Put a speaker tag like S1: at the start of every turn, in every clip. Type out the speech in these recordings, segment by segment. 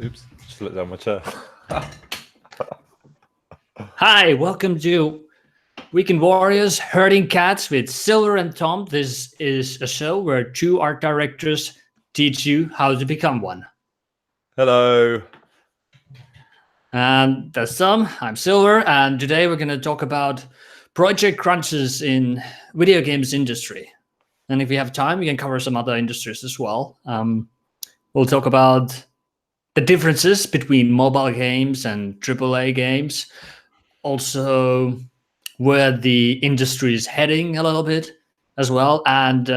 S1: Oops, just let down my chair.
S2: Hi, welcome to Weekend Warriors Herding Cats with Silver and Tom. This is a show where two art directors teach you how to become one.
S1: Hello.
S2: And that's Tom, I'm Silver, and today we're going to talk about project crunches in video games industry. And if we have time, we can cover some other industries as well. We'll talk about the differences between mobile games and AAA games. Also, where the industry is heading a little bit as well, and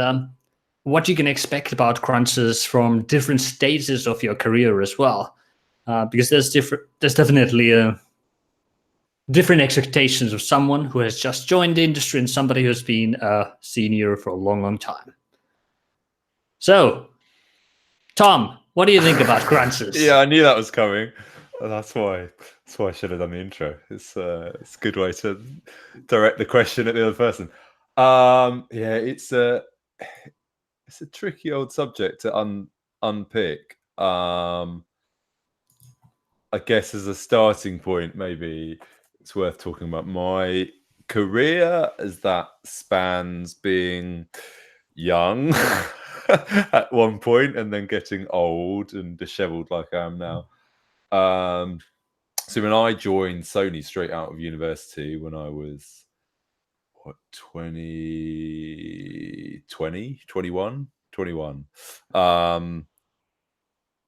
S2: what you can expect about crunches from different stages of your career as well, because there's definitely different expectations of someone who has just joined the industry and somebody who's been a senior for a long time. So, Tom, what do you think about crunches?
S1: Yeah, I knew that was coming. That's why I should have done the intro. It's a good way to direct the question at the other person. Yeah, it's a tricky old subject to unpick. I guess as a starting point, maybe it's worth talking about my career, as that spans being young at one point and then getting old and disheveled like I am now. So when I joined Sony straight out of university when I was 21.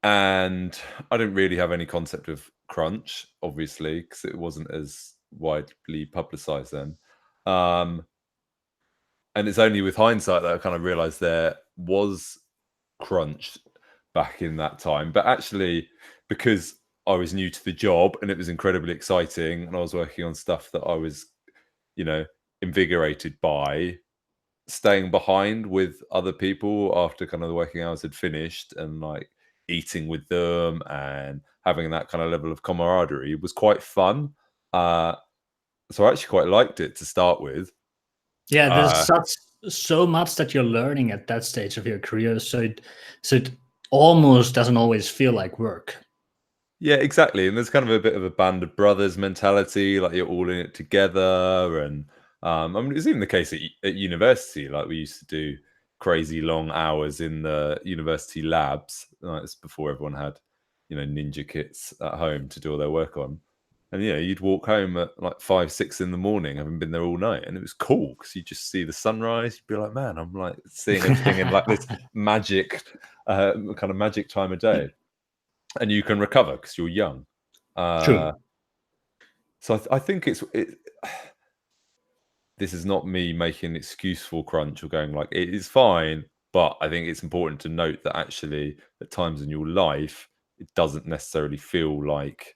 S1: And I didn't really have any concept of crunch, obviously, because it wasn't as widely publicized then. And it's only with hindsight that I kind of realized there was crunch back in that time. But actually, because I was new to the job and it was incredibly exciting and I was working on stuff that I was, invigorated by, staying behind with other people after kind of the working hours had finished and like eating with them and having that kind of level of camaraderie was quite fun. So I actually quite liked it to start with.
S2: Yeah, there's so much that you're learning at that stage of your career, so it almost doesn't always feel like work.
S1: Yeah, exactly. And there's kind of a bit of a band of brothers mentality, like you're all in it together. And I mean, it was even the case at university. Like we used to do crazy long hours in the university labs. Like it's before everyone had, ninja kits at home to do all their work on. And you'd walk home at like 5, 6 in the morning, having been there all night, and it was cool because you just see the sunrise. You'd be like, "Man, I'm like seeing everything in like this magic, kind of magic time of day." And you can recover because you're young.
S2: True.
S1: So I think this is not me making an excuse for crunch or going like it is fine, but I think it's important to note that actually at times in your life it doesn't necessarily feel like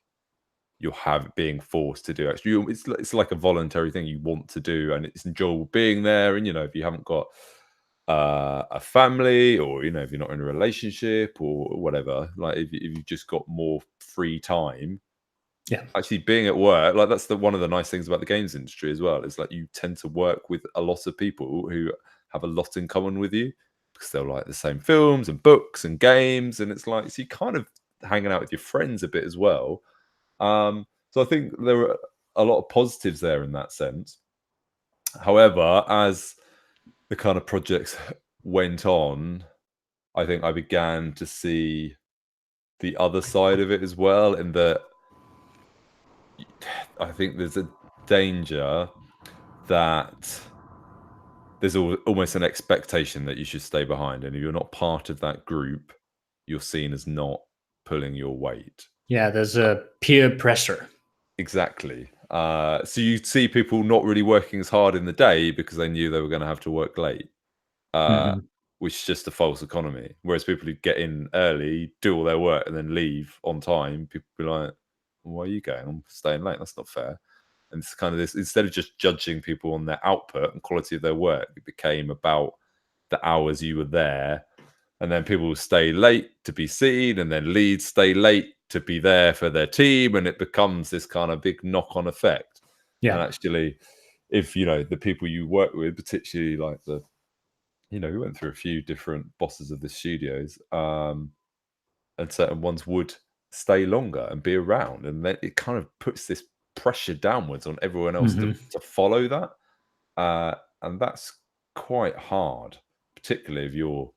S1: you're being forced to do actually. It's like a voluntary thing you want to do, and it's enjoyable being there. And if you haven't got a family, or if you're not in a relationship or whatever, like if you've just got more free time, actually being at work, like that's one of the nice things about the games industry as well, is like you tend to work with a lot of people who have a lot in common with you because they'll like the same films and books and games, and it's like so you kind of hanging out with your friends a bit as well. So I think there were a lot of positives there in that sense. However, as the kind of projects went on, I think I began to see the other side of it as well, in that I think there's a danger that there's almost an expectation that you should stay behind, and if you're not part of that group, you're seen as not pulling your weight.
S2: Yeah, there's a peer pressure.
S1: Exactly. So you see people not really working as hard in the day because they knew they were going to have to work late, which is just a false economy. Whereas people who get in early, do all their work, and then leave on time, people be like, well, "Why are you going? I'm staying late. That's not fair." And it's kind of this, instead of just judging people on their output and quality of their work, it became about the hours you were there. And then people will stay late to be seen, and then leads stay late to be there for their team. And it becomes this kind of big knock-on effect.
S2: Yeah.
S1: And actually, if, the people you work with, particularly like we went through a few different bosses of the studios, and certain ones would stay longer and be around, and then it kind of puts this pressure downwards on everyone else to follow that, and that's quite hard, particularly if you're,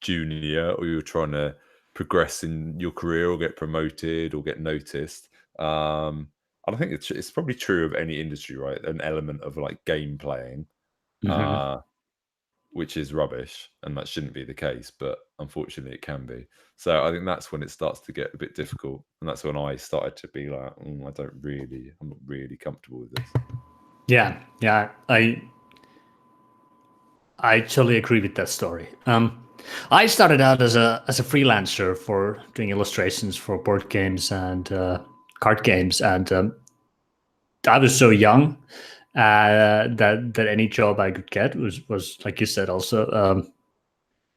S1: junior, or you're trying to progress in your career or get promoted or get noticed. And I think it's probably true of any industry, right? An element of like game playing, which is rubbish, and that shouldn't be the case, but unfortunately it can be. So I think that's when it starts to get a bit difficult, and that's when I started to be like, I'm not really comfortable with this.
S2: Yeah, I totally agree with that story. I started out as a freelancer for doing illustrations for board games and card games, and I was so young that any job I could get was like you said also.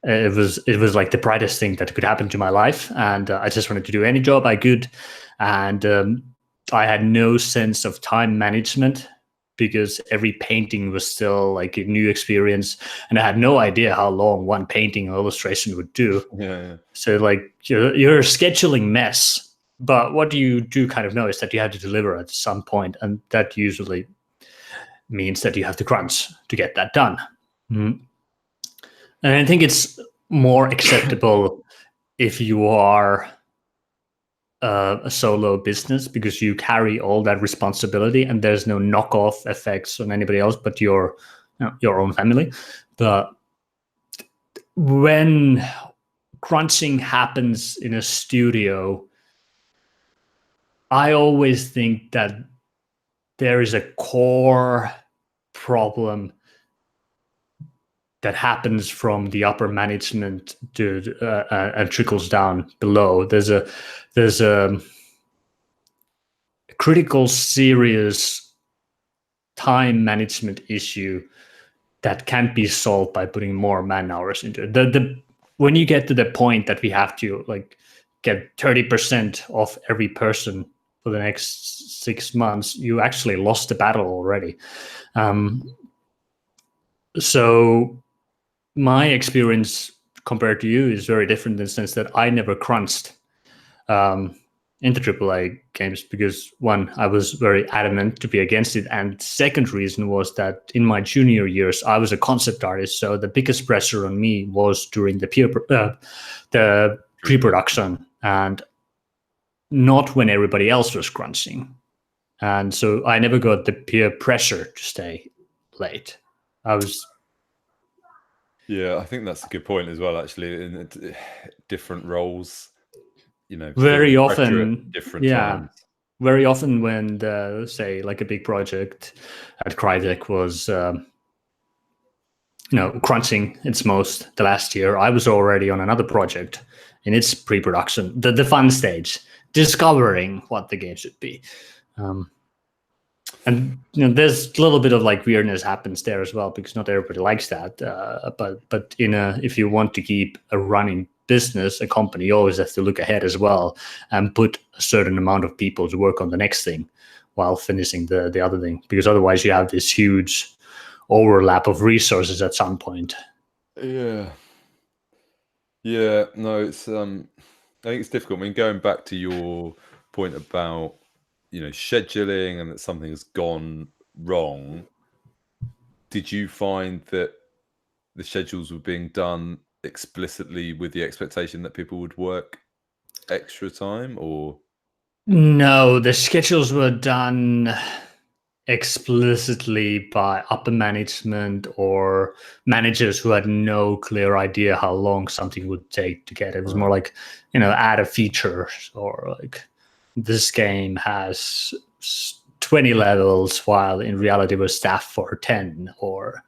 S2: It was like the brightest thing that could happen to my life, and I just wanted to do any job I could, and I had no sense of time management because every painting was still like a new experience, and I had no idea how long one painting or illustration would do.
S1: Yeah.
S2: So like you're a scheduling mess, but what you do kind of know is that you have to deliver at some point, and that usually means that you have to crunch to get that done. And I think it's more acceptable if you are a solo business, because you carry all that responsibility and there's no knockoff effects on anybody else but your own family. But when crunching happens in a studio, I always think that there is a core problem that happens from the upper management to and trickles down below. There's a critical, serious time management issue that can't be solved by putting more man hours into it. When you get to the point that we have to like get 30% of every person for the next 6 months, you actually lost the battle already. So my experience compared to you is very different in the sense that I never crunched into AAA games because, one, I was very adamant to be against it, and second reason was that in my junior years I was a concept artist, so the biggest pressure on me was during the pre-production and not when everybody else was crunching, and so I never got the peer pressure to stay late.
S1: Yeah, I think that's a good point as well, actually. In different roles,
S2: very often,
S1: different times.
S2: Very often when say like a big project at Crytek was, crunching its most the last year, I was already on another project in its pre-production, the fun stage, discovering what the game should be. And there's a little bit of like weirdness happens there as well, because not everybody likes that. But if you want to keep a running business, a company, you always have to look ahead as well and put a certain amount of people to work on the next thing while finishing the other thing, because otherwise you have this huge overlap of resources at some point.
S1: No, it's I think it's difficult. I mean, going back to your point about scheduling and that something has gone wrong, did you find that the schedules were being done explicitly with the expectation that people would work extra time, or
S2: no, the schedules were done explicitly by upper management or managers who had no clear idea how long something would take to get. It was more like, add a feature, or like this game has 20 levels while in reality we're staffed for 10, or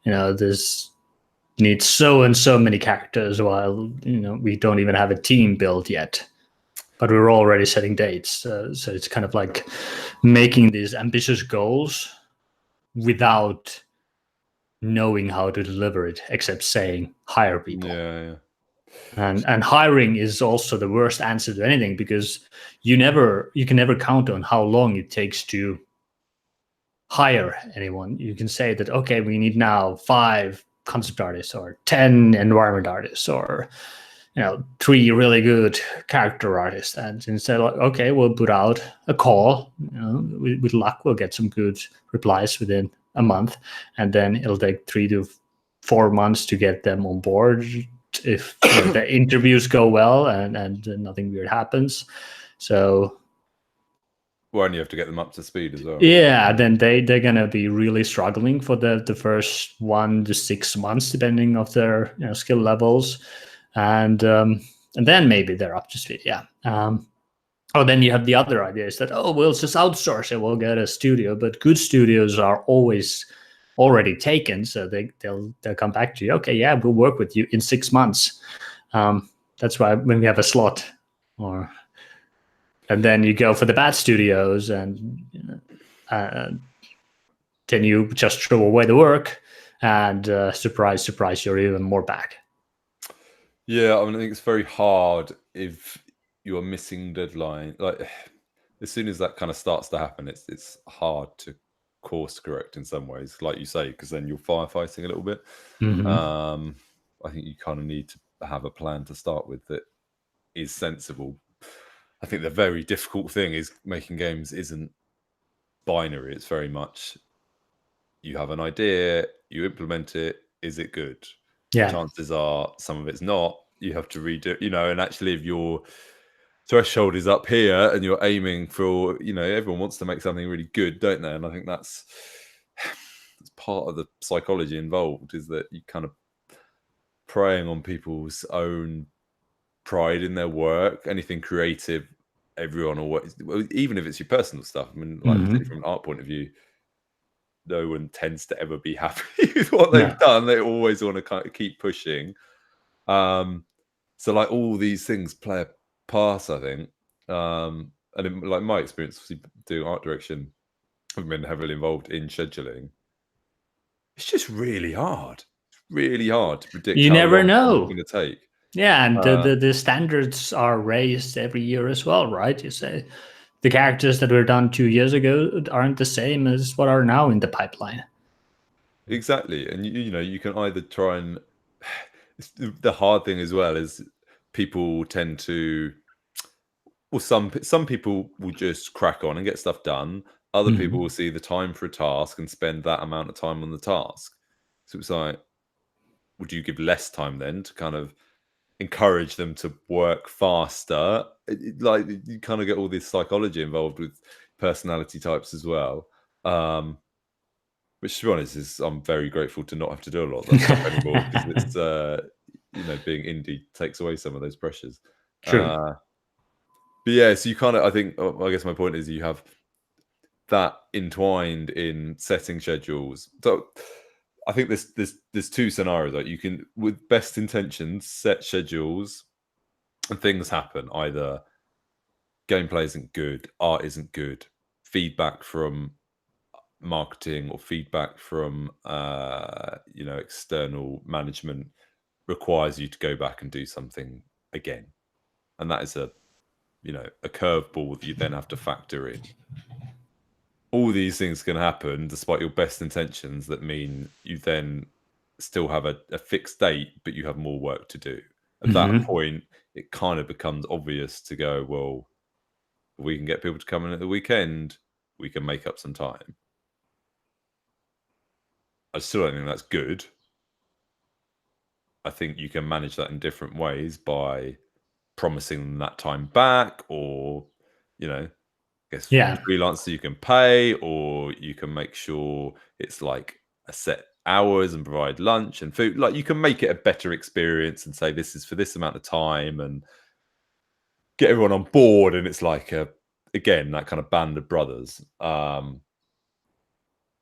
S2: this needs so and so many characters while we don't even have a team built yet, but we're already setting dates. So it's kind of like making these ambitious goals without knowing how to deliver it, except saying hire people.
S1: Yeah.
S2: And hiring is also the worst answer to anything, because you can never count on how long it takes to hire anyone. You can say that, okay, we need now 5 concept artists or 10 environment artists or 3 really good character artists, and instead, like, okay, we'll put out a call. With luck, we'll get some good replies within a month, and then it'll take 3 to 4 months to get them on board if the interviews go well and nothing weird happens. So
S1: Well, and you have to get them up to speed as well.
S2: yeah, then they're gonna be really struggling for the first 1 to 6 months, depending of their skill levels, and then maybe they're up to speed. Yeah. Oh, then you have the other idea is that, we'll just outsource it. We'll get a studio, but good studios are always already taken, so they'll come back to you. Okay, yeah, we'll work with you in 6 months. That's why when we have a slot, and then you go for the bad studios, and then you just throw away the work, and surprise, surprise, you're even more back.
S1: Yeah, I think it's very hard if you are missing deadline. Like, as soon as that kind of starts to happen, it's hard to course correct in some ways, like you say, because then you're firefighting a little bit.
S2: Mm-hmm.
S1: I think you kind of need to have a plan to start with that is sensible. I think the very difficult thing is making games isn't binary. It's very much you have an idea, you implement it. Is it good?
S2: Yeah.
S1: Chances are some of it's not. You have to redo, and actually if your threshold is up here and you're aiming for, everyone wants to make something really good, don't they? And I think that's part of the psychology involved, is that you kind of preying on people's own pride in their work, anything creative, everyone, or even if it's your personal stuff. I mean, like, from an art point of view, no one tends to ever be happy with what they've done. They always want to kind of keep pushing. So like all these things play a part, I think. And in, like, my experience doing art direction, I've been heavily involved in scheduling. It's just really hard. It's really hard to predict.
S2: You never know.
S1: It's going to take.
S2: Yeah, and the standards are raised every year as well, right? You say the characters that were done 2 years ago aren't the same as what are now in the pipeline.
S1: Exactly, and you can either try and the hard thing as well is people tend to, well, some people will just crack on and get stuff done. Other people will see the time for a task and spend that amount of time on the task. So it's like, would you give less time then to kind of encourage them to work faster? Like, you kind of get all this psychology involved with personality types as well. Which, to be honest, I'm very grateful to not have to do a lot of that stuff anymore, because it's being indie takes away some of those pressures.
S2: True.
S1: But yeah, so you kind of, I guess my point is you have that entwined in setting schedules. So I think there's 2 scenarios. Like, you can, with best intentions, set schedules and things happen. Either gameplay isn't good, art isn't good, feedback from marketing or feedback from external management requires you to go back and do something again, and that is a curveball that you then have to factor in. All these things can happen despite your best intentions, that mean you then still have a fixed date, but you have more work to do. At that point, it kind of becomes obvious to go, well, if we can get people to come in at the weekend, we can make up some time. I still don't think that's good. I think you can manage that in different ways by promising them that time back, or, I guess, freelancer you can pay, or you can make sure it's like a set hours and provide lunch and food. Like, you can make it a better experience and say this is for this amount of time and get everyone on board. And it's like, again, that kind of band of brothers.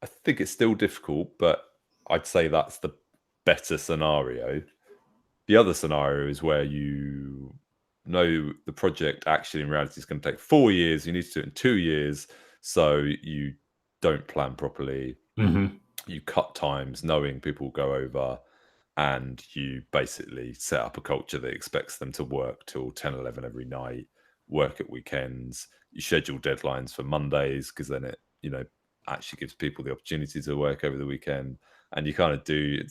S1: I think it's still difficult, but I'd say that's the better scenario. The other scenario is where you know the project actually in reality is going to take 4 years. You need to do it in 2 years. So you don't plan properly. You cut times knowing people will go over, and you basically set up a culture that expects them to work till 10, 11 every night, work at weekends. You schedule deadlines for Mondays, because then it, actually gives people the opportunity to work over the weekend. And you kind of do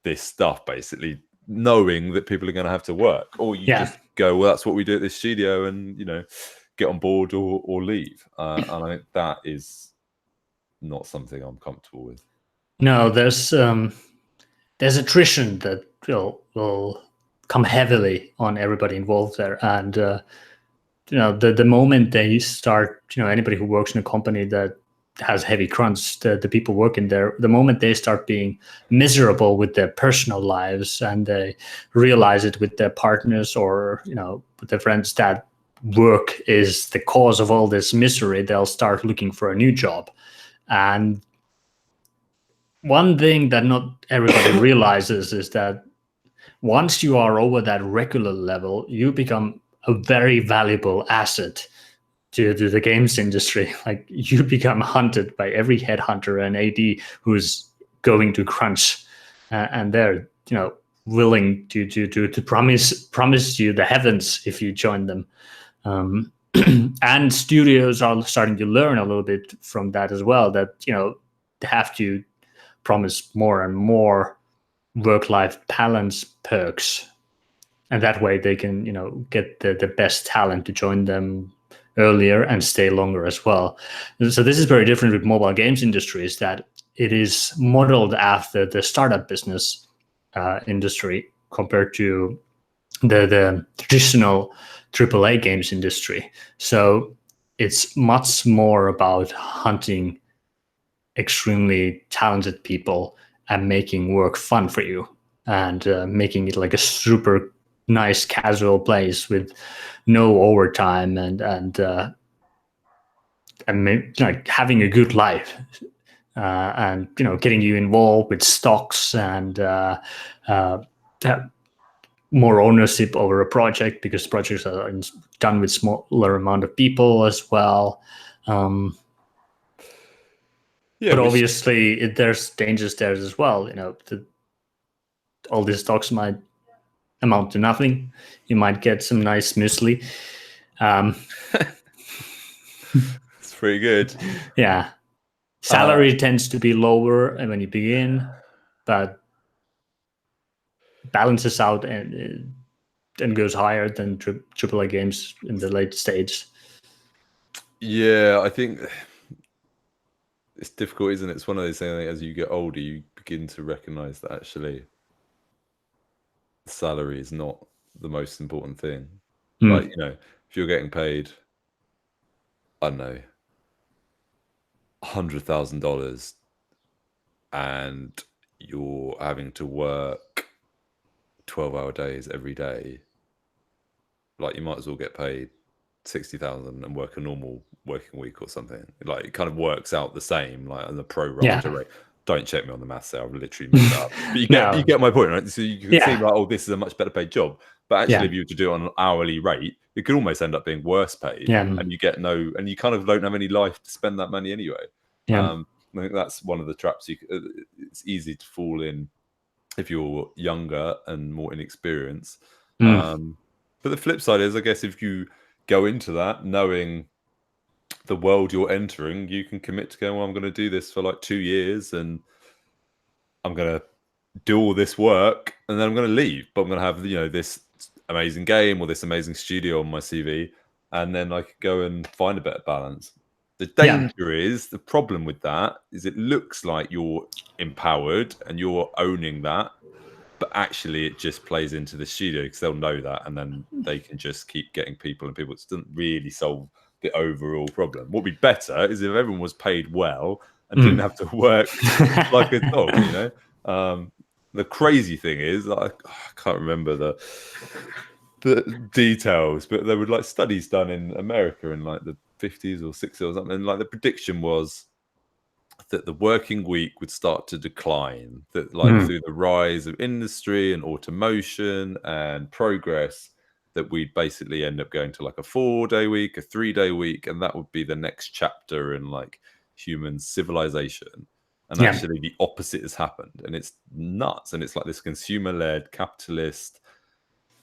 S1: this stuff basically knowing that people are going to have to work, or you just go, well, that's what we do at this studio, and get on board or leave. And I think that is not something I'm comfortable with.
S2: No, there's attrition that will come heavily on everybody involved there, and the moment they start, anybody who works in a company that has heavy crunch, the people working there, the moment they start being miserable with their personal lives and they realize it with their partners or with their friends that work is the cause of all this misery, they'll start looking for a new job. And one thing that not everybody realizes is that once you are over that regular level, you become a very valuable asset to the games industry. Like, you become hunted by every headhunter and AD who's going to crunch, and they're willing to promise you the heavens if you join them. And studios are starting to learn a little bit from that as well, that they have to promise more and more work-life balance perks, and that way they can get the best talent to join them earlier and stay longer as well. So this is very different with mobile games industries, that it is modeled after the startup business industry compared to the traditional AAA games industry. So it's much more about hunting extremely talented people and making work fun for you, and making it like a super nice casual place with no overtime and like having a good life, and getting you involved with stocks and more ownership over a project, because projects are done with smaller amount of people as well. But obviously there's dangers there as well. All these stocks might amount to nothing. You might get some nice muesli.
S1: It's pretty good.
S2: Yeah. Salary tends to be lower when you begin, but balances out and goes higher than AAA games in the late stage.
S1: Yeah, I think it's difficult, isn't it? It's one of those things, I think, as you get older, you begin to recognize that actually salary is not the most important thing. Like, if you're getting paid, I don't know, $100,000 and you're having to work 12-hour days every day, like, you might as well get paid 60,000 and work a normal working week or something. Like, it kind of works out the same, like on the pro rata rate. Don't check me on the maths there, I've literally made that up. But you get my point, right? So you can see like, oh, this is a much better paid job. But actually, if you were to do it on an hourly rate, it could almost end up being worse paid. And you get and you kind of don't have any life to spend that money anyway. I think that's one of the traps it's easy to fall in if you're younger and more inexperienced. But the flip side is, I guess, if you go into that knowing the world you're entering, you can commit to going, well, I'm going to do this for like 2 years and I'm going to do all this work and then I'm going to leave, but I'm going to have this amazing game or this amazing studio on my CV, and then I could go and find a better balance. The danger is, the problem with that is, it looks like you're empowered and you're owning that, but actually it just plays into the studio because they'll know that, and then they can just keep getting people, and people, it doesn't really solve the overall problem. What would be better is if everyone was paid well and didn't have to work like a dog. The crazy thing is, I can't remember the details, but there were like studies done in America in like the 50s or 60s or something, and like the prediction was that the working week would start to decline, that like through the rise of industry and automation and progress, that we'd basically end up going to like a 4-day week, a 3-day week, and that would be the next chapter in like human civilization. And actually the opposite has happened, and it's nuts. And it's like this consumer-led capitalist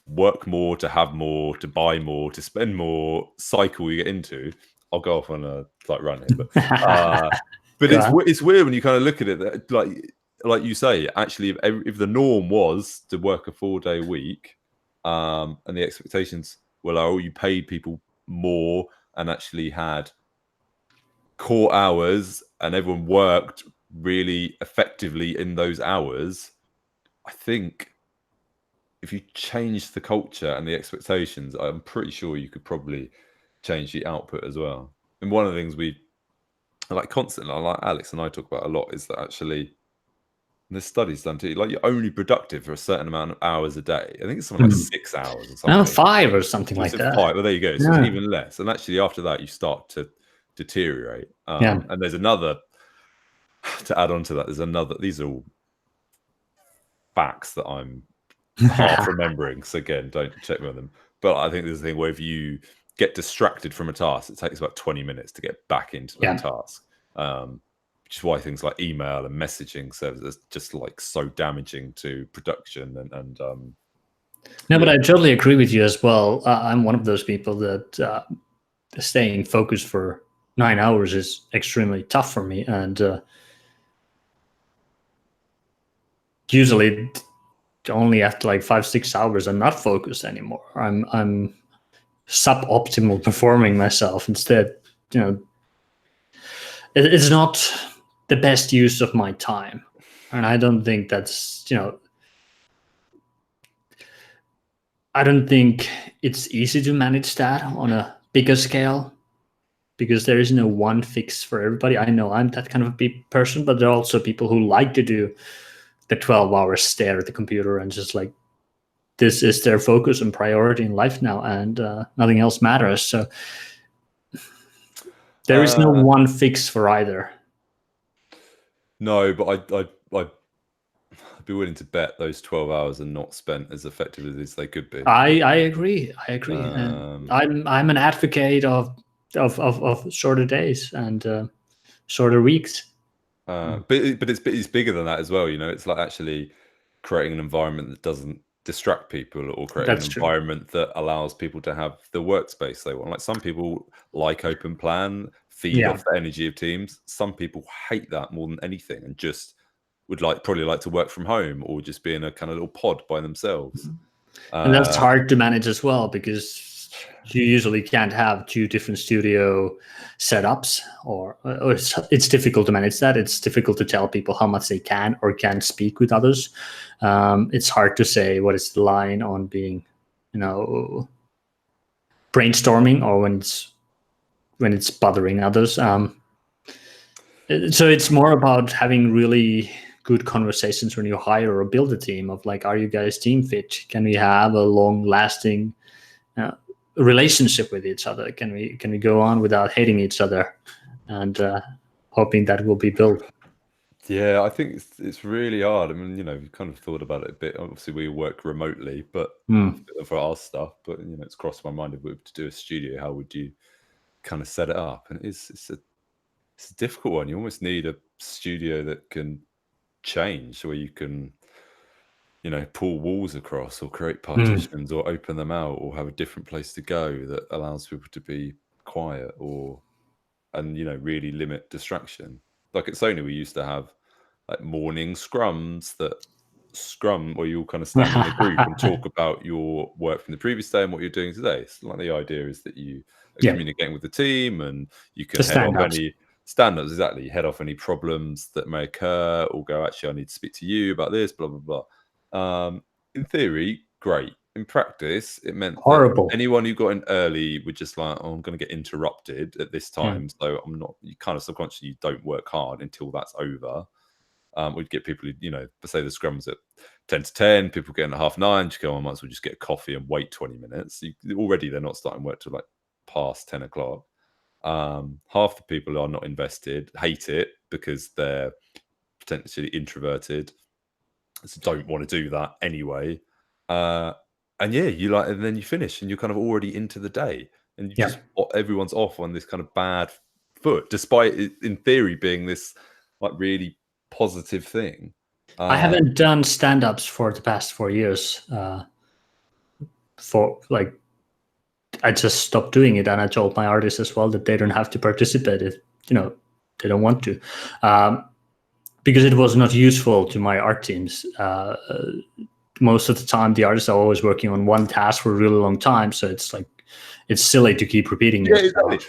S1: work more to have more, to buy more, to spend more cycle you get into. I'll go off on a like run here, but it's weird when you kind of look at it, that like like you say, actually, if the norm was to work a 4-day week, and the expectations were like, oh, you paid people more and actually had core hours and everyone worked really effectively in those hours, I think if you change the culture and the expectations, I'm pretty sure you could probably change the output as well. And one of the things we like constantly, like Alex and I talk about a lot, is that actually there's studies done too. Like, you're only productive for a certain amount of hours a day. I think it's something like 6 hours or something.
S2: 5 or something like that.
S1: 5. Well, there you go. So
S2: Yeah.
S1: it's even less. And actually, after that, you start to deteriorate.
S2: Yeah.
S1: And there's another to add on to that. There's another. These are all facts that I'm half remembering. So again, don't check me on them. But I think there's a thing where if you get distracted from a task, it takes about 20 minutes to get back into that task. Which is why things like email and messaging services are just like so damaging to production and
S2: No, but I totally agree with you as well. I'm one of those people that staying focused for 9 hours is extremely tough for me, and usually only after like 5-6 hours I'm not focused anymore. I'm suboptimal performing myself instead. It's not the best use of my time, and I don't think that's I don't think it's easy to manage that on a bigger scale, because there is no one fix for everybody. I know I'm that kind of a person, but there are also people who like to do the 12-hour stare at the computer and just like, this is their focus and priority in life now, and nothing else matters. So there is no one fix for either.
S1: No, but I'd be willing to bet those 12 hours are not spent as effectively as they could be.
S2: I agree. And I'm an advocate of shorter days and shorter weeks.
S1: But it's bigger than that as well. It's like actually creating an environment that doesn't distract people, or creating an environment that allows people to have the workspace they want. Like, some people like open plan, feed off the energy of teams. Some people hate that more than anything and just would probably like to work from home or just be in a kind of little pod by themselves.
S2: And that's hard to manage as well, because you usually can't have 2 different studio setups, or it's difficult to manage that. It's difficult to tell people how much they can or can't speak with others. It's hard to say what is the line on being, brainstorming or when it's bothering others. So it's more about having really good conversations when you hire or build a team of like, are you guys team fit? Can we have a long-lasting relationship with each other? Can we go on without hating each other, and hoping that will be built?
S1: Yeah, I think it's really hard. I mean, we've kind of thought about it a bit. Obviously, we work remotely, but for our stuff. But it's crossed my mind, if we were to do a studio, how would you kind of set it up? And it's a difficult one. You almost need a studio that can change, where you can pull walls across, or create partitions, or open them out, or have a different place to go that allows people to be quiet, and really limit distraction. Like at Sony, we used to have like morning scrums where you all kind of stand in a group and talk about your work from the previous day and what you're doing today. So like, the idea is that you are communicating with the team, and you can head off any stand-ups. Exactly. You head off any problems that may occur, or go, actually, I need to speak to you about this, blah, blah, blah. In theory, great. In practice, it meant horrible. Anyone who got in early would just like, oh, I'm going to get interrupted at this time. So I'm not, you kind of subconsciously, you don't work hard until that's over. We'd get people who, say the scrum's at 10 to 10, people getting at 9:30, just go, I might as well just get a coffee and wait 20 minutes. Already they're not starting work till like past 10 o'clock. Half the people are not invested, hate it because they're potentially introverted, so don't want to do that anyway. And then you finish and you're kind of already into the day, and everyone's off on this kind of bad foot, despite it, in theory, being this like really positive thing.
S2: I haven't done stand-ups for the past 4 years. I just stopped doing it, and I told my artists as well that they don't have to participate if they don't want to, because it was not useful to my art teams. Most of the time, the artists are always working on one task for a really long time, so it's like it's silly to keep repeating yourself.
S1: Exactly.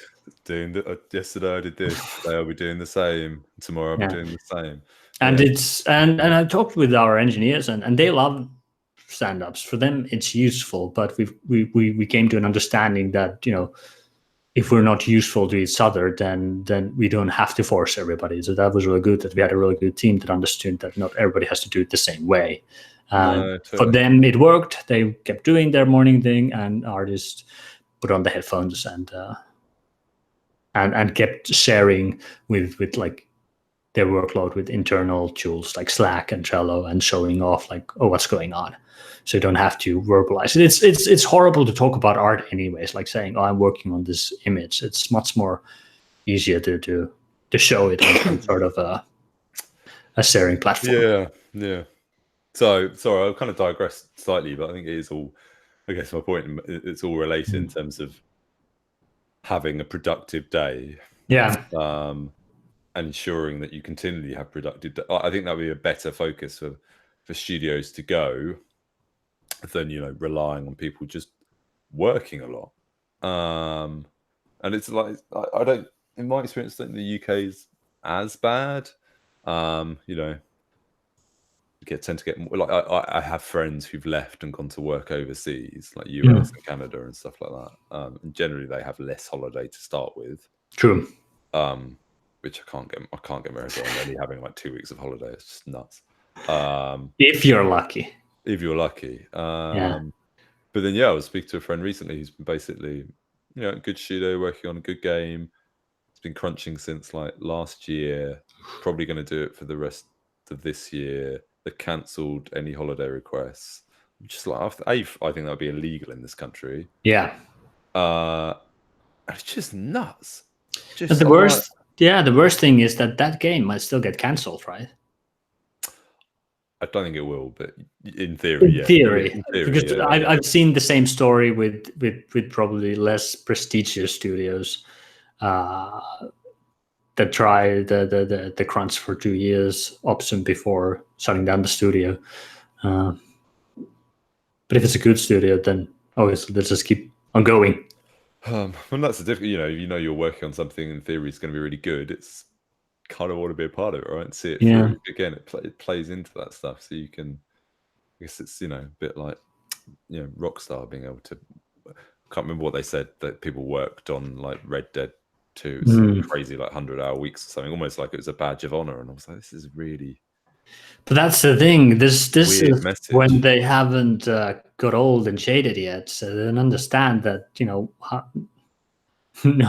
S1: Doing yesterday I did this. Today I'll be doing the same. Tomorrow I'll be doing the same.
S2: And it's and I talked with our engineers, and they love stand-ups. For them, it's useful, but we came to an understanding that if we're not useful to each other, then we don't have to force everybody. So that was really good that we had a really good team that understood that not everybody has to do it the same way. Totally. For them, it worked. They kept doing their morning thing, and artists put on the headphones and kept sharing with like their workload with internal tools like Slack and Trello, and showing off like, oh, what's going on. So you don't have to verbalize it. It's horrible to talk about art anyways, like saying, oh, I'm working on this image. It's much more easier to show it on some sort of a sharing platform.
S1: Yeah. So sorry, I've kind of digressed slightly, but I think it is all, I guess my point, it's all related in terms of having a productive day.
S2: Yeah.
S1: And ensuring that you continually have productive. I think that would be a better focus for studios to go than relying on people just working a lot. And it's like I don't, in my experience, I think the UK is as bad. Tend to get more, like I have friends who've left and gone to work overseas, like US and Canada and stuff like that. And generally they have less holiday to start with.
S2: True.
S1: Which I can't get my head around. Only having like 2 weeks of holiday, it's just nuts.
S2: If you're lucky.
S1: But then I was speaking to a friend recently who's been basically a good studio working on a good game. It's been crunching since like last year, probably going to do it for the rest of this year. They cancelled any holiday requests, just like I think that would be illegal in this country.
S2: And
S1: it's just nuts.
S2: But the worst thing is that game might still get cancelled, right?
S1: I don't think it will, but in theory,
S2: in theory, because I've seen the same story with probably less prestigious studios that try the crunch for 2 years option before shutting down the studio. But if it's a good studio, then obviously let's just keep on going.
S1: Well, that's the difficult. You're working on something in theory is going to be really good. It's kind of want to be a part of it, right? And see it through. Again, it plays into that stuff, so you can. I guess it's a bit like Rockstar being able to. I can't remember what they said that people worked on like Red Dead 2. It's crazy, like 100-hour weeks or something, almost like it was a badge of honor. And I was like, this is really.
S2: But that's the thing. This is
S1: message.
S2: When they haven't got old and jaded yet, so they don't understand that no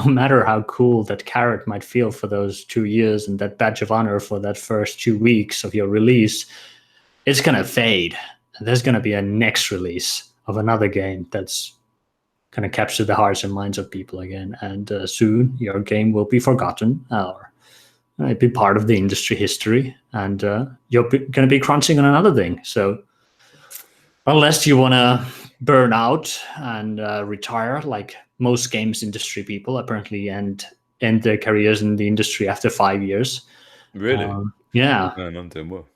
S2: matter how cool that carrot might feel for those 2 years and that badge of honor for that first 2 weeks of your release, it's gonna fade. And there's gonna be a next release of another game that's gonna capture the hearts and minds of people again, and soon your game will be forgotten or it'd be part of the industry history, and you're going to be crunching on another thing. So unless you want to burn out and retire, like most games industry people apparently end their careers in the industry after 5 years.
S1: Really?
S2: Yeah.
S1: And I'm doing well.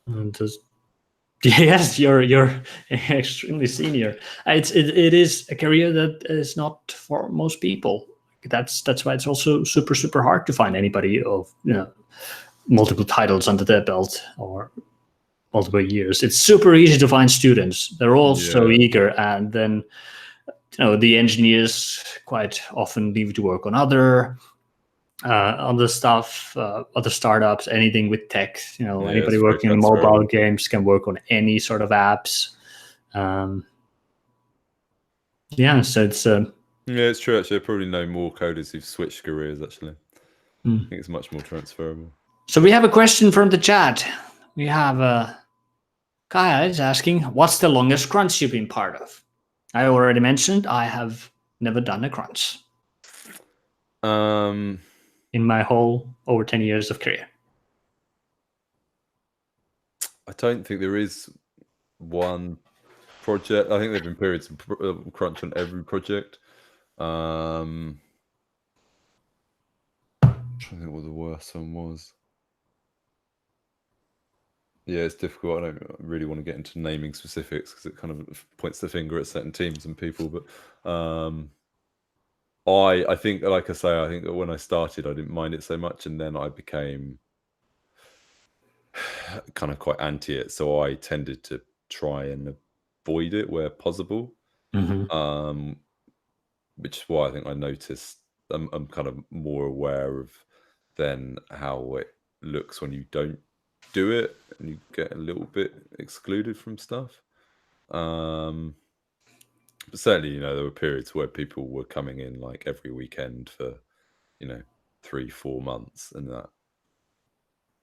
S2: And yes, you're extremely senior. It is a career that is not for most people. That's why it's also super hard to find anybody of multiple titles under their belt or multiple years. It's super easy to find students. They're all so eager, and then the engineers quite often leave to work on other stuff, other startups, anything with tech. Anybody working on mobile games can work on any sort of apps. So it's.
S1: Yeah, it's true. Actually, I probably know more coders who've switched careers. Actually, I think it's much more transferable.
S2: So we have a question from the chat. We have Kaya is asking, "What's the longest crunch you've been part of?" I already mentioned I have never done a crunch in my whole over 10 years of career.
S1: I don't think there is one project. I think there've been periods of crunch on every project. I'm trying to think what the worst one was. Yeah, it's difficult. I don't really want to get into naming specifics because it kind of points the finger at certain teams and people. But I think, like I say, I think that when I started, I didn't mind it so much, and then I became kind of quite anti it. So I tended to try and avoid it where possible. Um, which is why I think I noticed I'm kind of more aware of then how it looks when you don't do it and you get a little bit excluded from stuff. But certainly, there were periods where people were coming in like every weekend for, 3-4 months, and that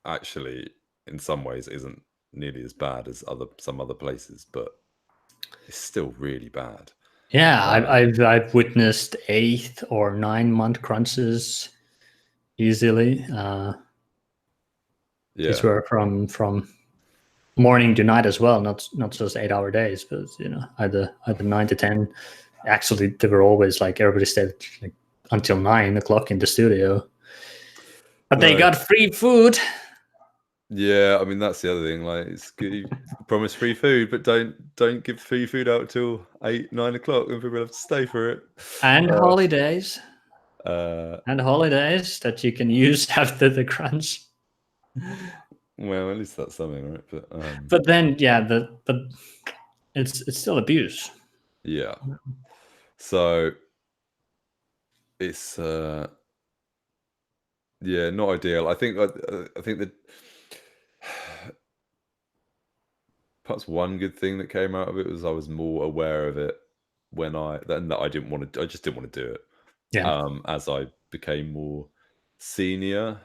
S1: actually in some ways isn't nearly as bad as some other places, but it's still really bad.
S2: Yeah, I've witnessed 8 or 9 month crunches easily. These
S1: Yeah.
S2: were from morning to night as well, not just 8 hour days, but either 9 to 10. Actually, they were always like everybody stayed like until 9 o'clock in the studio, but they
S1: No.
S2: got free food.
S1: Yeah, I mean that's the other thing. Like, it's good, you promise free food, but don't give free food out till 8-9 o'clock, and people have to stay for it.
S2: And
S1: Uh,
S2: holidays.
S1: uh,
S2: And holidays that you can use after the crunch.
S1: well, at least that's something, right?
S2: But then, yeah, but it's still abuse.
S1: Yeah. So it's yeah, not ideal. I think that perhaps one good thing that came out of it was I was more aware of it that I didn't want to. I just didn't want to do it.
S2: Yeah.
S1: As I became more senior,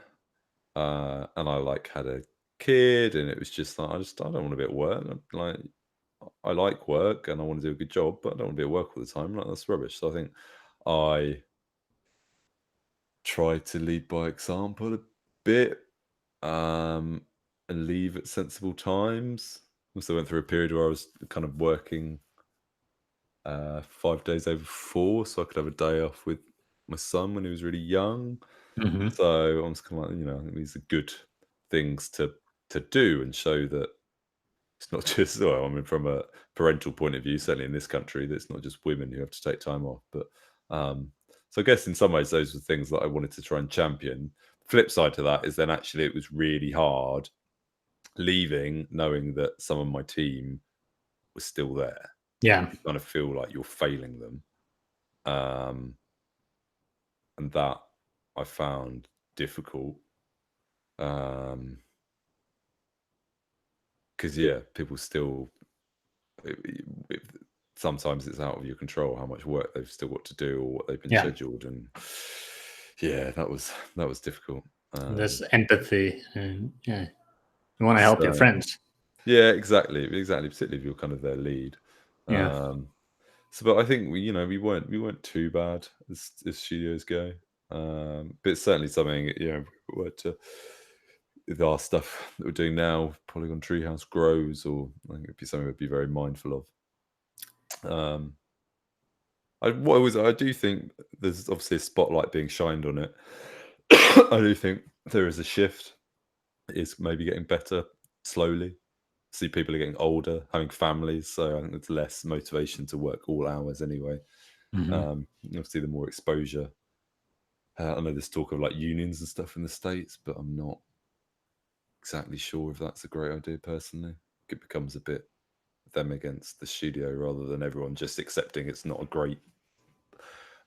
S1: and I like had a kid, and it was just like I don't want to be at work. Like, I like work and I want to do a good job, but I don't want to be at work all the time. Like, that's rubbish. So I think I try to lead by example a bit, and leave at sensible times. Also went through a period where I was kind of working 5 days over 4, so I could have a day off with my son when he was really young.
S2: Mm-hmm.
S1: So I was kind of like, I think these are good things to do and show that it's not just, well, I mean, from a parental point of view, certainly in this country, that it's not just women who have to take time off. But so I guess in some ways, those were things that I wanted to try and champion. Flip side to that is then actually it was really hard leaving, knowing that some of my team was still there.
S2: Yeah.
S1: You kind of feel like you're failing them. And that I found difficult. Because, yeah, people still, sometimes it's out of your control how much work they've still got to do or what they've been scheduled. And yeah, that was difficult.
S2: There's empathy, and yeah, you want to help your friends.
S1: Yeah, exactly, particularly if you're kind of their lead.
S2: Yeah.
S1: So, but I think we weren't too bad as studios go. But it's certainly something, with our stuff that we're doing now, Polygon Treehouse grows, or I think it'd be something we'd be very mindful of. I do think there's obviously a spotlight being shined on it. I do think there is a shift. It's maybe getting better slowly. See, people are getting older, having families, so I think there's less motivation to work all hours anyway. Obviously, the more exposure. I know there's talk of like unions and stuff in the States, but I'm not exactly sure if that's a great idea personally. It becomes a bit them against the studio rather than everyone just accepting it's not a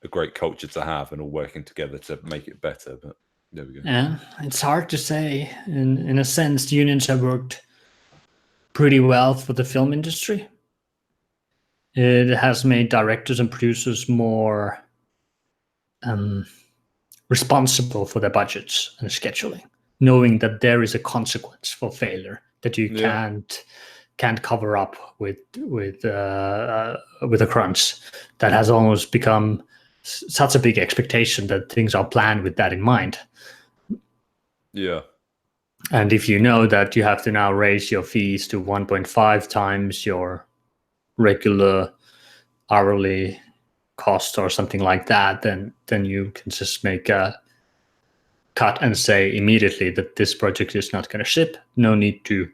S1: great culture to have and all working together to make it better. But there we go.
S2: Yeah, it's hard to say. In a sense, the unions have worked pretty well for the film industry. It has made directors and producers more responsible for their budgets and scheduling, knowing that there is a consequence for failure that you can't cover up with a crunch. That has almost become such a big expectation that things are planned with that in mind.
S1: Yeah.
S2: And if you know that you have to now raise your fees to 1.5 times your regular hourly cost or something like that, then you can just make a cut and say immediately that this project is not going to ship. No need to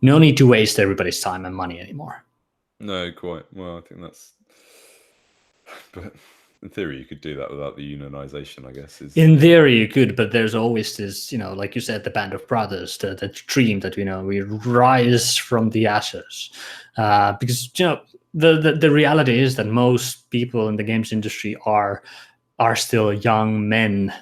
S2: no need to waste everybody's time and money anymore.
S1: No, quite. Well, I think that's. But in theory, you could do that without the unionization, I guess.
S2: In theory, you could, but there's always this, like you said, the band of brothers, the dream that we rise from the ashes, because the reality is that most people in the games industry are still young men,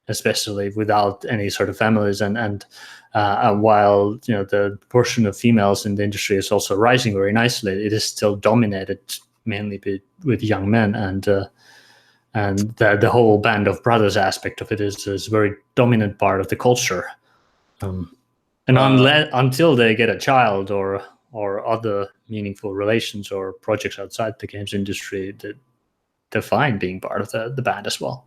S2: especially without any sort of families, and while the portion of females in the industry is also rising very nicely, it is still dominated mainly with young men, and the whole band of brothers aspect of it is a very dominant part of the culture. And until they get a child or other meaningful relations or projects outside the games industry, they're fine being part of the band as well.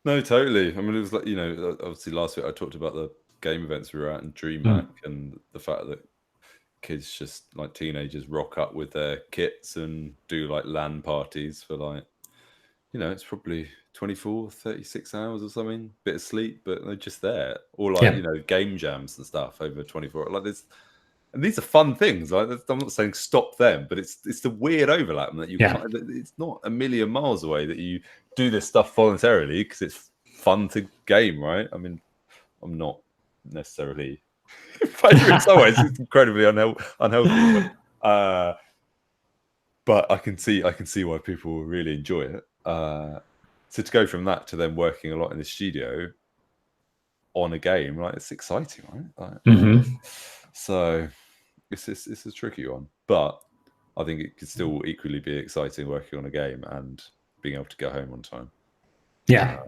S1: No, totally. I mean, it was like, obviously last week I talked about the game events we were at in DreamHack and the fact that kids just like teenagers rock up with their kits and do like LAN parties for like, it's probably 24, 36 hours or something, bit of sleep, but they're just there. Or like, game jams and stuff over 24. Like this, and these are fun things. Like I'm not saying stop them, but it's the weird overlap that you can't, it's not a million miles away that you do this stuff voluntarily because it's fun to game, right? I mean, I'm not necessarily in favor in some ways. It's incredibly unhealthy. But I can see why people really enjoy it. So to go from that to then working a lot in the studio on a game, like it's exciting, right? Like, so it's a tricky one, but I think it could still equally be exciting working on a game and being able to go home on time.
S2: Yeah.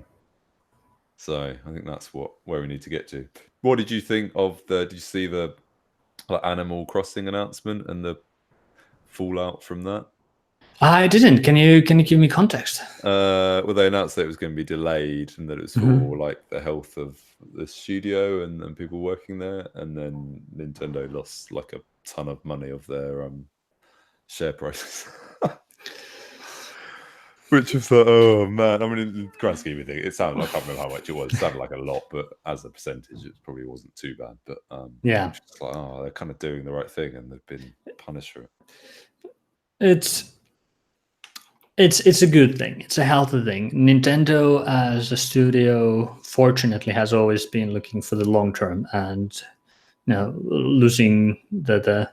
S1: So I think that's where we need to get to. What did you think of did you see the Animal Crossing announcement and the fallout from that?
S2: I didn't. Can you give me context?
S1: Well, they announced that it was going to be delayed and that it was for like the health of the studio and people working there, and then Nintendo lost like a ton of money of their share prices. Which is like, oh man, I mean, in the grand scheme of things, it sounded, I can't remember how much it was. It sounded like a lot, but as a percentage, it probably wasn't too bad. But it's like, they're kind of doing the right thing and they've been punished for it.
S2: It's a good thing. It's a healthy thing. Nintendo as a studio, fortunately, has always been looking for the long term, and losing the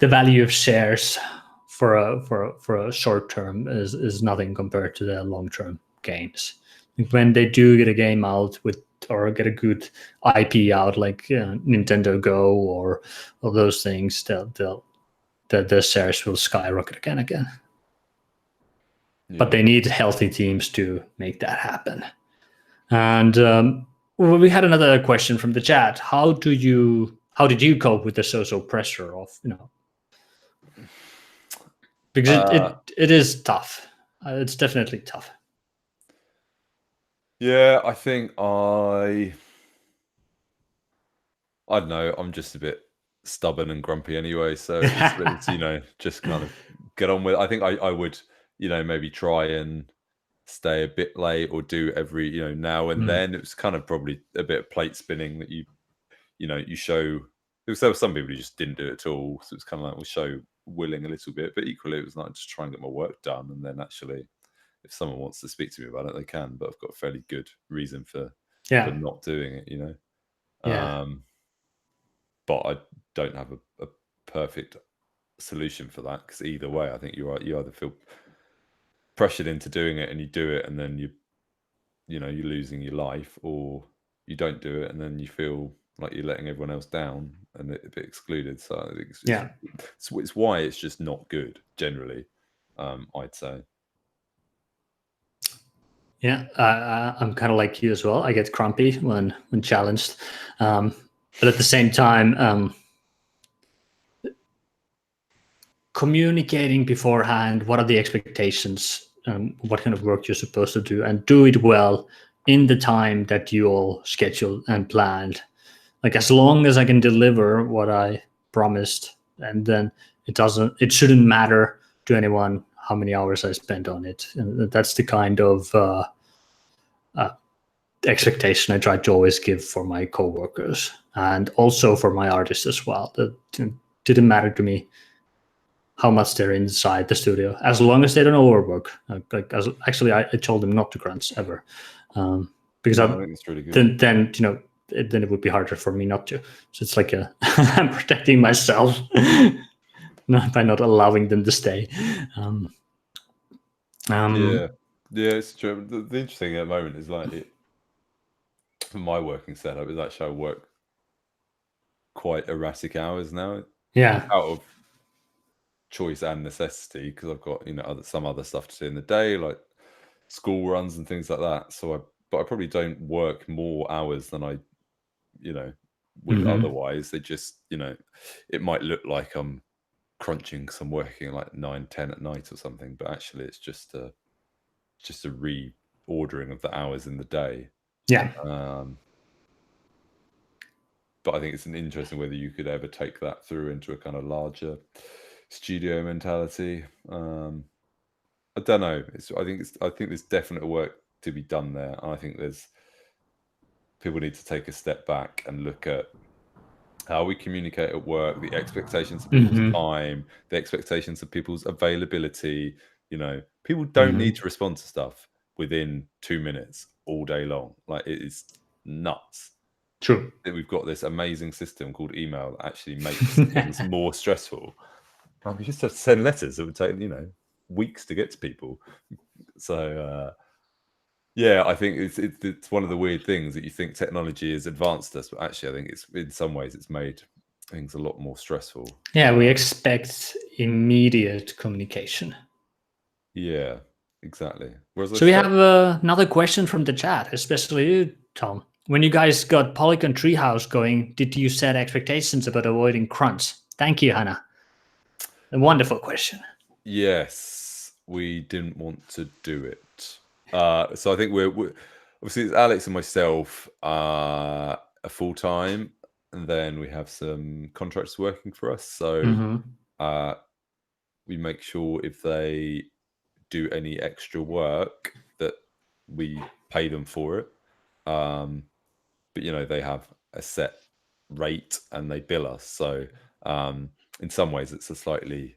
S2: value of shares for a short term is nothing compared to the long term gains. When they do get a game out or get a good IP out, like Nintendo Go or those things, the shares will skyrocket again. Yeah. But they need healthy teams to make that happen. And we had another question from the chat. How did you cope with the social pressure of because it is tough. It's definitely tough.
S1: Yeah, I think I don't know. I'm just a bit stubborn and grumpy anyway, so it's just kind of get on with it. I think I would maybe try and stay a bit late or do every now and then. It was kind of probably a bit of plate spinning that you show. There were some people who just didn't do it at all, so it's kind of like we'll show willing a little bit, but equally it was like just try and get my work done, and then actually if someone wants to speak to me about it they can, but I've got a fairly good reason for not doing it, but I don't have a perfect solution for that, because either way I think you either feel pressured into doing it and you do it and then you're losing your life, or you don't do it and then you feel like you're letting everyone else down and a bit excluded. So I think it's why it's just not good generally, I'd say.
S2: Yeah, I'm kind of like you as well. I get grumpy when challenged, but at the same time, communicating beforehand what are the expectations, what kind of work you're supposed to do, and do it well in the time that you all scheduled and planned. Like, as long as I can deliver what I promised, and then it shouldn't matter to anyone how many hours I spent on it. And that's the kind of expectation I try to always give for my coworkers and also for my artists as well. That didn't matter to me how much they're inside the studio, as long as they don't overwork. Actually, I told them not to crunch ever, because
S1: I think it's really good.
S2: then then it would be harder for me not to. So it's like I'm protecting myself by not allowing them to stay.
S1: Yeah, it's true. The interesting thing at the moment is like for my working setup is actually I work quite erratic hours now.
S2: Yeah.
S1: Out of choice and necessity, because I've got some other stuff to do in the day, like school runs and things like that. But I probably don't work more hours than I would otherwise. They just it might look like I'm crunching, because I'm working like 9-10 at night or something, but actually it's just a reordering of the hours in the day.
S2: Yeah.
S1: But I think it's an interesting whether you could ever take that through into a kind of larger studio mentality. I don't know. I think there's definite work to be done there, and I think people need to take a step back and look at how we communicate at work, the expectations of people's time, the expectations of people's availability. People don't need to respond to stuff within 2 minutes all day long. Like, it is nuts.
S2: True.
S1: That we've got this amazing system called email that actually makes things more stressful. We just have to send letters that would take weeks to get to people. So yeah, I think it's one of the weird things that you think technology has advanced us, but actually I think it's in some ways it's made things a lot more stressful.
S2: Yeah, we expect immediate communication.
S1: Yeah, exactly.
S2: So we have another question from the chat, especially you, Tom. When you guys got Polygon Treehouse going, did you set expectations about avoiding crunch? Thank you, Hannah. A wonderful question.
S1: Yes, we didn't want to do it. So I think we're obviously it's Alex and myself a full time, and then we have some contractors working for us. So we make sure if they do any extra work that we pay them for it. But they have a set rate and they bill us. So in some ways it's a slightly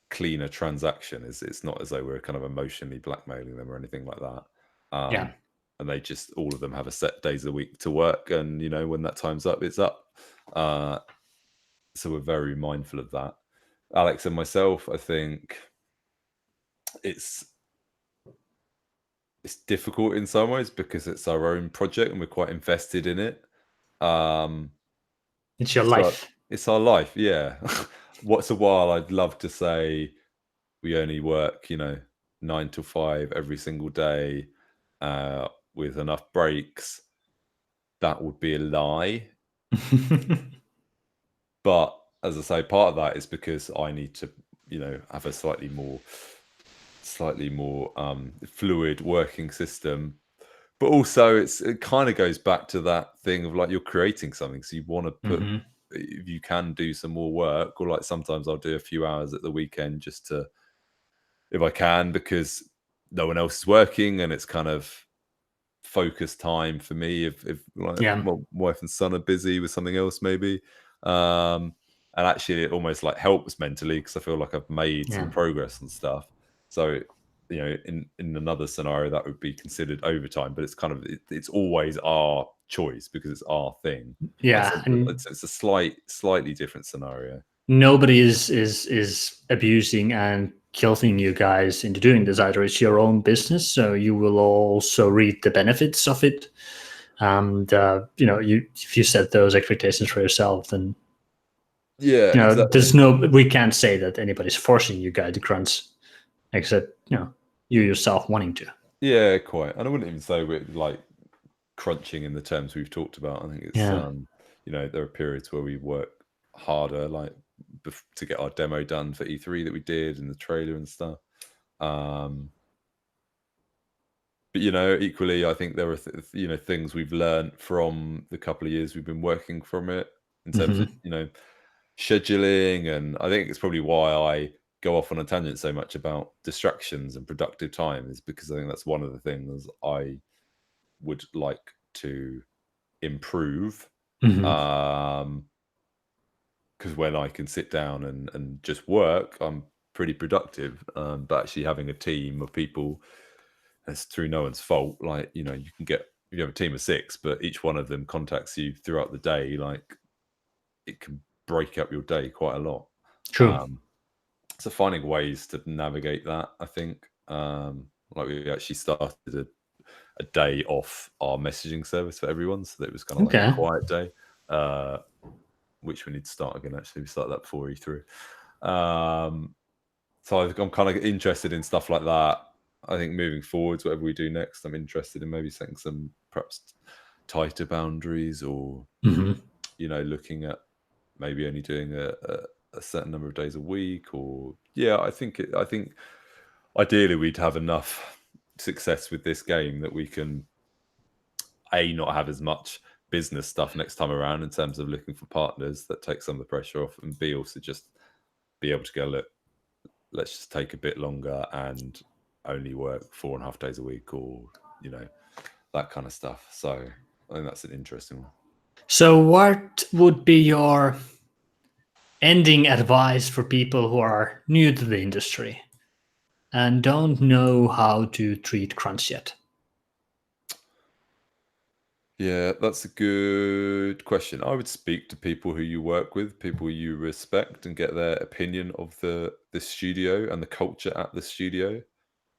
S1: cleaner transaction. It's not as though we're kind of emotionally blackmailing them or anything like that.
S2: Yeah.
S1: And they just, all of them have a set days a week to work, and when that time's up, it's up. So we're very mindful of that. Alex and myself, I think it's difficult in some ways because it's our own project and we're quite invested in it.
S2: It's your life.
S1: It's our life, yeah. Once a while, I'd love to say we only work, 9 to 5 every single day with enough breaks. That would be a lie. But as I say, part of that is because I need to, have a slightly more fluid working system. But also it kind of goes back to that thing of like, you're creating something, so you want to put if you can do some more work, or like sometimes I'll do a few hours at the weekend just to, if I can, because no one else is working and it's kind of focused time for me if like my wife and son are busy with something else maybe. And actually it almost like helps mentally because I feel like I've made some progress and stuff. So in another scenario that would be considered overtime, but it's kind of it's always our choice because it's our thing.
S2: Yeah,
S1: it's a slightly different scenario.
S2: Nobody is abusing and guilting you guys into doing this. Either it's your own business, so you will also reap the benefits of it. And if you set those expectations for yourself, then
S1: exactly.
S2: there's we can't say that anybody's forcing you guys to crunch, except you yourself wanting to.
S1: Yeah, quite. And I wouldn't even say we're like crunching in the terms we've talked about. I think it's there are periods where we work harder, like to get our demo done for E3 that we did and the trailer and stuff. But equally, I think there are things we've learned from the couple of years we've been working from it in terms of scheduling, and I think it's probably why I go off on a tangent so much about distractions and productive time, is because I think that's one of the things I would like to improve.
S2: Mhm.
S1: Because when I can sit down and just work, I'm pretty productive. But actually having a team of people, it's through no one's fault. Like, you know, you can get, if you have a team of 6, but each one of them contacts you throughout the day, like it can break up your day quite a lot.
S2: True.
S1: So finding ways to navigate that, I think. Like we actually started a day off our messaging service for everyone, so that it was kind of like a
S2: Okay.
S1: quiet day, which we need to start again. Actually, we started that before E3. So I'm kind of interested in stuff like that. I think moving forwards, whatever we do next, I'm interested in maybe setting some perhaps tighter boundaries, or
S2: Mhm.
S1: you know, looking at maybe only doing a certain number of days a week. Or I think ideally we'd have enough success with this game that we can not have as much business stuff next time around in terms of looking for partners, that take some of the pressure off, and B, also just be able to go, look, let's just take a bit longer and only work 4.5 days a week, or you know, that kind of stuff. So I think that's an interesting one.
S2: So, what would be your ending advice for people who are new to the industry and don't know how to treat crunch yet?
S1: Yeah, that's a good question. I would speak to people who you work with, people you respect, and get their opinion of the studio and the culture at the studio.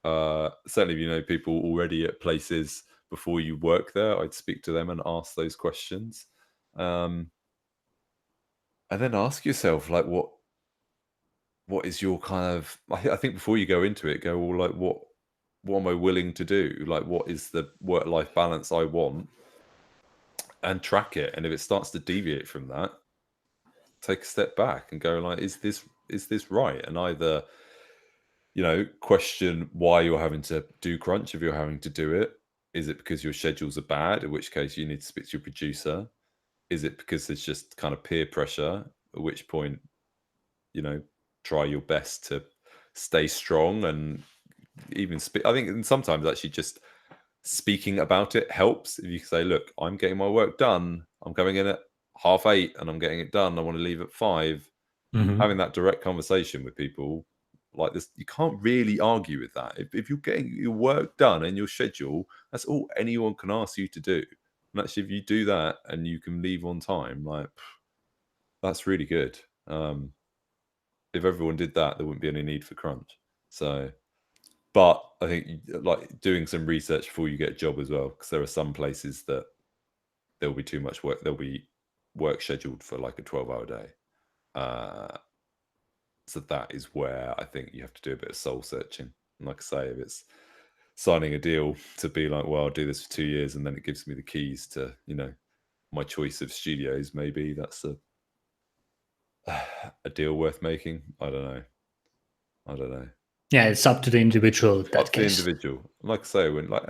S1: Certainly, if you know people already at places before you work there, I'd speak to them and ask those questions. And then ask yourself, like, what is your kind of, I think before you go into it, go, well, like, what am I willing to do? Like, what is the work-life balance I want? And track it. And if it starts to deviate from that, take a step back and go, like, is this right? And either, you know, question why you're having to do crunch if you're having to do it. Is it because your schedules are bad, in which case you need to speak to your producer? Is it because there's just kind of peer pressure, at which point, you know, try your best to stay strong and even speak. I think, and sometimes actually just speaking about it helps. If you say, look, I'm getting my work done, I'm coming in at 8:30 and I'm getting it done, I want to leave at 5.
S2: Mhm.
S1: Having that direct conversation with people like this, you can't really argue with that. If you're getting your work done and your schedule, that's all anyone can ask you to do. And actually, if you do that and you can leave on time, like, that's really good. If everyone did that, there wouldn't be any need for crunch. So, but I think like doing some research before you get a job as well, because there are some places that there'll be too much work. There'll be work scheduled for like a 12-hour day. So that is where I think you have to do a bit of soul searching. And like I say, if it's signing a deal to be like, well, I'll do this for 2 years and then it gives me the keys to, you know, my choice of studios, maybe that's a deal worth making. I don't know.
S2: Yeah, it's up to the individual in
S1: Up
S2: that
S1: to the
S2: case.
S1: individual. Like I say, when like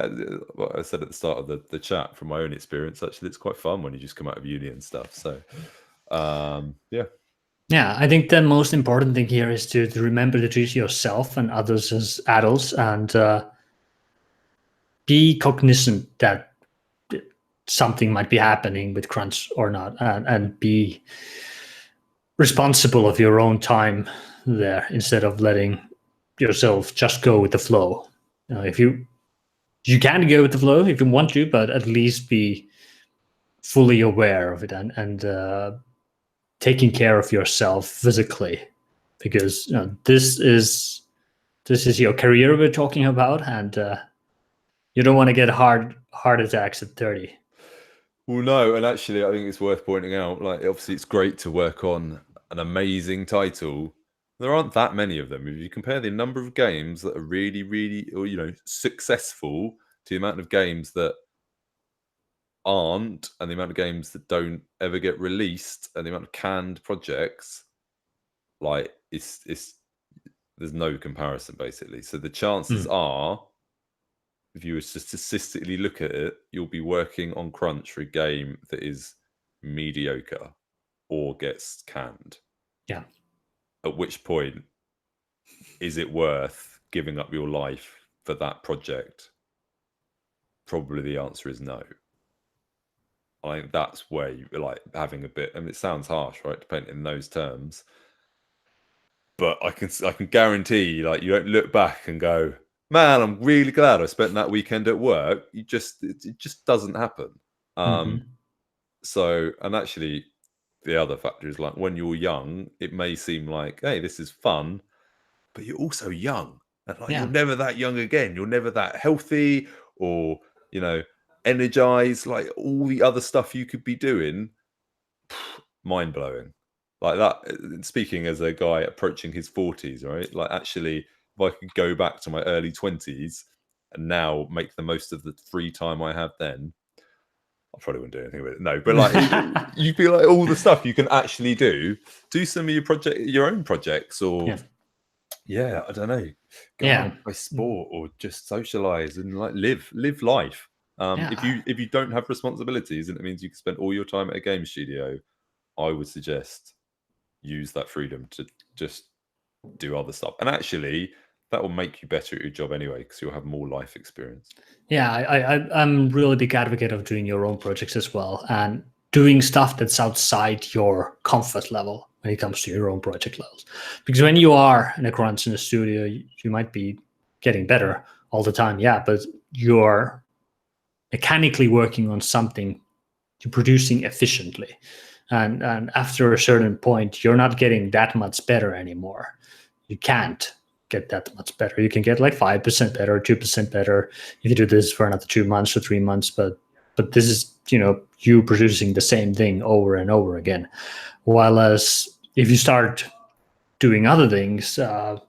S1: what I said at the start of the chat, from my own experience, actually, it's quite fun when you just come out of uni and stuff. So, yeah.
S2: Yeah, I think the most important thing here is to remember to treat yourself and others as adults, and be cognizant that something might be happening with crunch or not, and be responsible of your own time there instead of letting yourself just go with the flow. If you can go with the flow if you want to, but at least be fully aware of it, and taking care of yourself physically, because this is your career we're talking about, and you don't want to get heart attacks at 30.
S1: Well, no, and actually, I think it's worth pointing out. Like, obviously, it's great to work on an amazing title. There aren't that many of them. If you compare the number of games that are really, really, or you know, successful to the amount of games that aren't, and the amount of games that don't ever get released, and the amount of canned projects, like it's there's no comparison basically. So the chances are, if you were to statistically look at it, you'll be working on crunch for a game that is mediocre or gets canned.
S2: Yeah.
S1: At which point, is it worth giving up your life for that project? probably the answer is no. I think that's where you like having a bit. I mean, it sounds harsh, right, to paint it in those terms, but I can guarantee, like, you don't look back and go, "Man, I'm really glad I spent that weekend at work." It just doesn't happen. So, and actually, the other factor is, like, when you're young, it may seem like, "Hey, this is fun," but you're also young, and like
S2: Yeah.
S1: you're never that young again. You're never that healthy or, energized. Like, all the other stuff you could be doing, mind blowing. Like that. Speaking as a guy approaching his 40s, right? Like, actually, if I could go back to my early 20s and now make the most of the free time I have then, I probably wouldn't do anything with it. No, but like you feel like all the stuff you can actually do some of your own projects, or I don't know, go out and play sport or just socialize and like live life. If you don't have responsibilities and it means you can spend all your time at a game studio, I would suggest use that freedom to just do other stuff. And actually, that will make you better at your job anyway, because you'll have more life experience.
S2: Yeah, I'm really big advocate of doing your own projects as well, and doing stuff that's outside your comfort level when it comes to your own project levels. Because when you are in a crunch in the studio, you might be getting better all the time, but you're mechanically working on something you're producing efficiently. And after a certain point, you're not getting that much better anymore. You can't get that much better. You can get like 5% better, 2% better if you do this for another 2 months or 3 months. But this is, you producing the same thing over and over again. While as if you start doing other things, you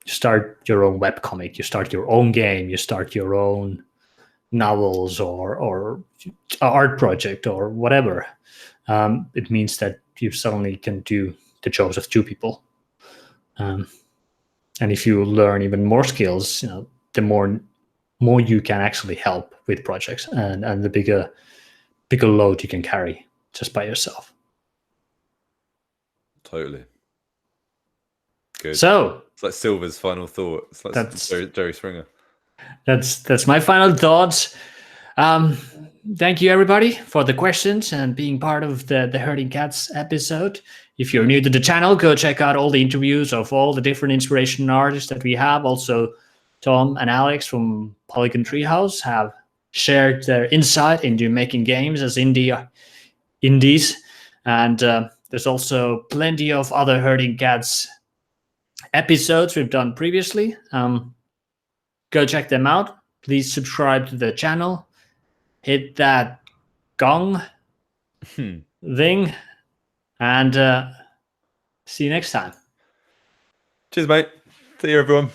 S2: start your own webcomic, you start your own game, you start your own novels or art project or whatever. It means that you suddenly can do the jobs of 2 people. And if you learn even more skills, the more you can actually help with projects, and the bigger load you can carry just by yourself.
S1: Totally. Good.
S2: So
S1: it's like Silver's final thought. It's like that's Jerry Springer.
S2: That's my final thoughts. Thank you, everybody, for the questions and being part of the Herding Cats episode. If you're new to the channel, go check out all the interviews of all the different inspiration artists that we have. Also, Tom and Alex from Polygon Treehouse have shared their insight into making games as indies. And there's also plenty of other Herding Cats episodes we've done previously. Go check them out. Please subscribe to the channel. Hit that gong thing. And see you next time.
S1: Cheers, mate. See you, everyone.